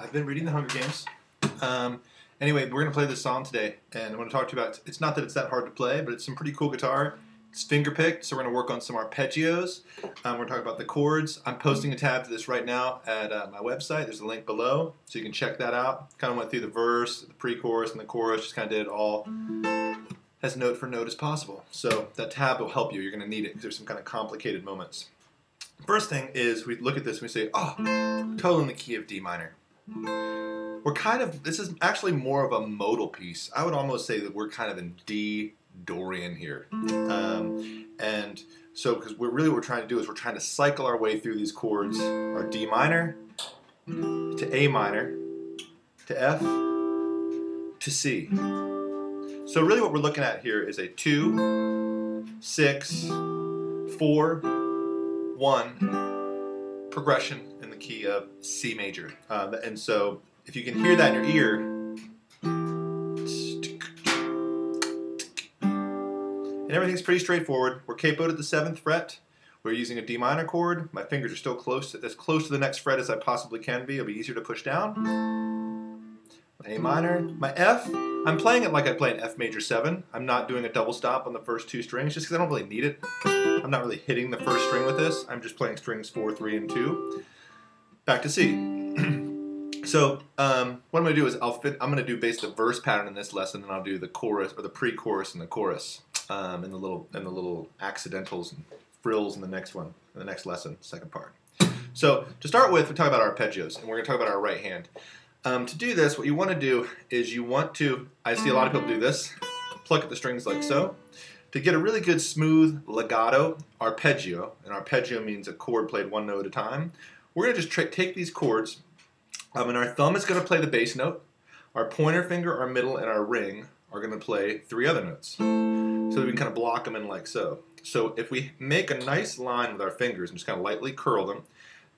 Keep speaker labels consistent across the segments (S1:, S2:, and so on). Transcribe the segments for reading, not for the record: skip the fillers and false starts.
S1: I've been reading The Hunger Games. Anyway, we're going to play this song today, and I'm going to talk to you about, it's not that it's that hard to play, but it's some pretty cool guitar. It's finger-picked, so we're going to work on some arpeggios. We're going to talk about the chords. I'm posting a tab to this right now at my website. There's a link below, so you can check that out. Kind of went through the verse, the pre-chorus, and the chorus, just kind of did it all as note for note as possible. So that tab will help you. You're going to need it because there's some kind of complicated moments. First thing is we look at this and we say, oh, totally in the key of D minor. This is actually more of a modal piece. I would almost say that we're kind of in D Dorian here. And so, because what we're trying to do is we're trying to cycle our way through these chords, our D minor, to A minor, to F, to C. So really what we're looking at here is a 2, 6, 4, 1 progression in the key of C major. And so if you can hear that in your ear, and everything's pretty straightforward. We're capoed at the 7th fret. We're using a D minor chord. My fingers are still as close to the next fret as I possibly can be. It'll be easier to push down. A minor. My F, I'm playing it like I play an F major 7. I'm not doing a double stop on the first 2 strings just because I don't really need it. I'm not really hitting the first string with this. I'm just playing strings 4, 3, and 2. Back to C. So what I'm going to do is I'm going to do basically the verse pattern in this lesson, and I'll do the chorus or the pre-chorus and the chorus, and the little accidentals and frills in the next one, in the next lesson, second part. So to start with, we talk about arpeggios, and we're going to talk about our right hand. To do this, what you want to do is I see a lot of people do this, pluck at the strings like so. To get a really good smooth legato arpeggio, and arpeggio means a chord played one note at a time, we're going to just take these chords, and our thumb is going to play the bass note, our pointer finger, our middle, and our ring are going to play 3 other notes. So that we can kind of block them in like so. So if we make a nice line with our fingers and just kind of lightly curl them,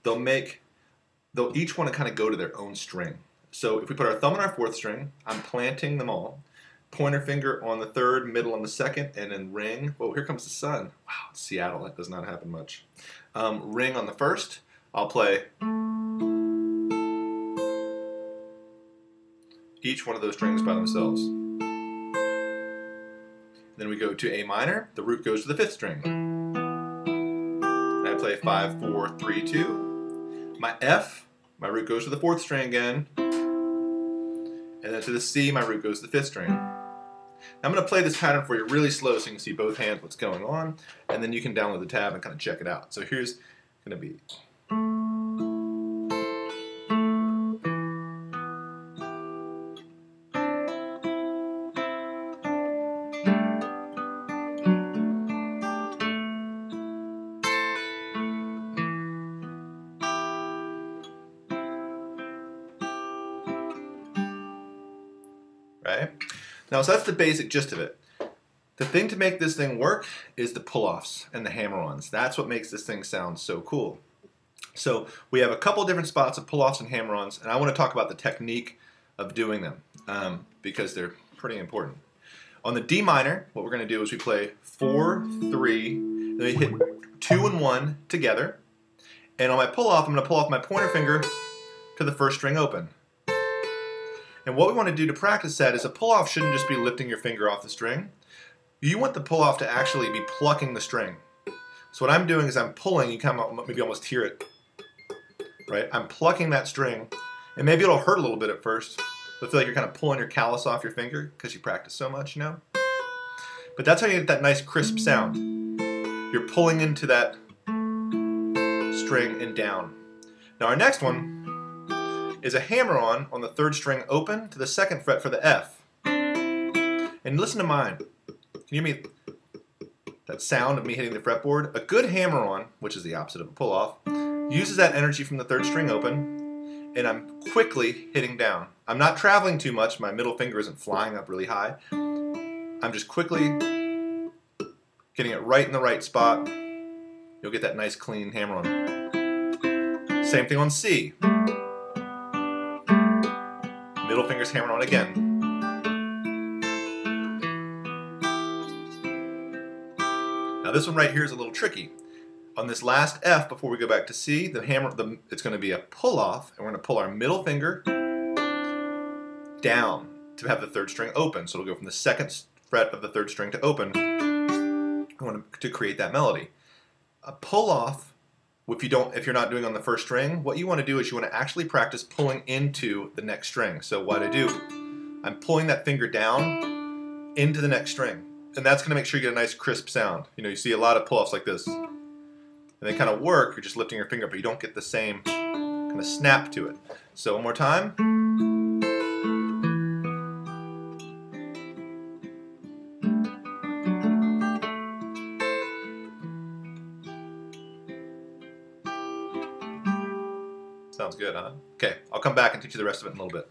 S1: they'll each want to kind of go to their own string. So if we put our thumb on our 4th string, I'm planting them all. Pointer finger on the 3rd, middle on the 2nd, and then ring. Oh, here comes the sun. Wow, it's Seattle. That does not happen much. Ring on the 1st. I'll play each one of those strings by themselves. Then we go to A minor. The root goes to the 5th string. And I play 5, 4, 3, 2. My F, my root goes to the 4th string again. And then to the C, my root goes to the 5th string. Now I'm going to play this pattern for you really slow so you can see both hands what's going on. And then you can download the tab and kind of check it out. So here's going to be... Right? Now, so that's the basic gist of it. The thing to make this thing work is the pull-offs and the hammer-ons. That's what makes this thing sound so cool. So we have a couple different spots of pull-offs and hammer-ons, and I want to talk about the technique of doing them because they're pretty important. On the D minor, what we're going to do is we play 4, 3, then we hit 2 and 1 together, and on my pull-off, I'm going to pull off my pointer finger to the 1st string open. And what we want to do to practice that is a pull-off shouldn't just be lifting your finger off the string. You want the pull-off to actually be plucking the string. So what I'm doing is I'm pulling, you kind of maybe almost hear it, right? I'm plucking that string, and maybe it'll hurt a little bit at first. You'll feel like you're kind of pulling your callus off your finger because you practice so much, you know? But that's how you get that nice crisp sound. You're pulling into that string and down. Now our next one is a hammer-on the 3rd string open to the 2nd fret for the F. And listen to mine. Can you hear me? That sound of me hitting the fretboard? A good hammer-on, which is the opposite of a pull-off, uses that energy from the 3rd string open, and I'm quickly hitting down. I'm not traveling too much. My middle finger isn't flying up really high. I'm just quickly getting it right in the right spot. You'll get that nice clean hammer-on. Same thing on C. Middle finger's hammer on again. Now this one right here is a little tricky. On this last F, before we go back to C, it's going to be a pull off, and we're going to pull our middle finger down to have the third string open. So it'll go from the second fret of the third string to open. I want to create that melody. A pull off, if you're not doing on the first string, what you want to do is you want to actually practice pulling into the next string. So what I do, I'm pulling that finger down into the next string, and that's going to make sure you get a nice crisp sound. You know, you see a lot of pull offs like this. And they kind of work, you're just lifting your finger, but you don't get the same kind of snap to it. So one more time. Sounds good, huh? Okay, I'll come back and teach you the rest of it in a little bit.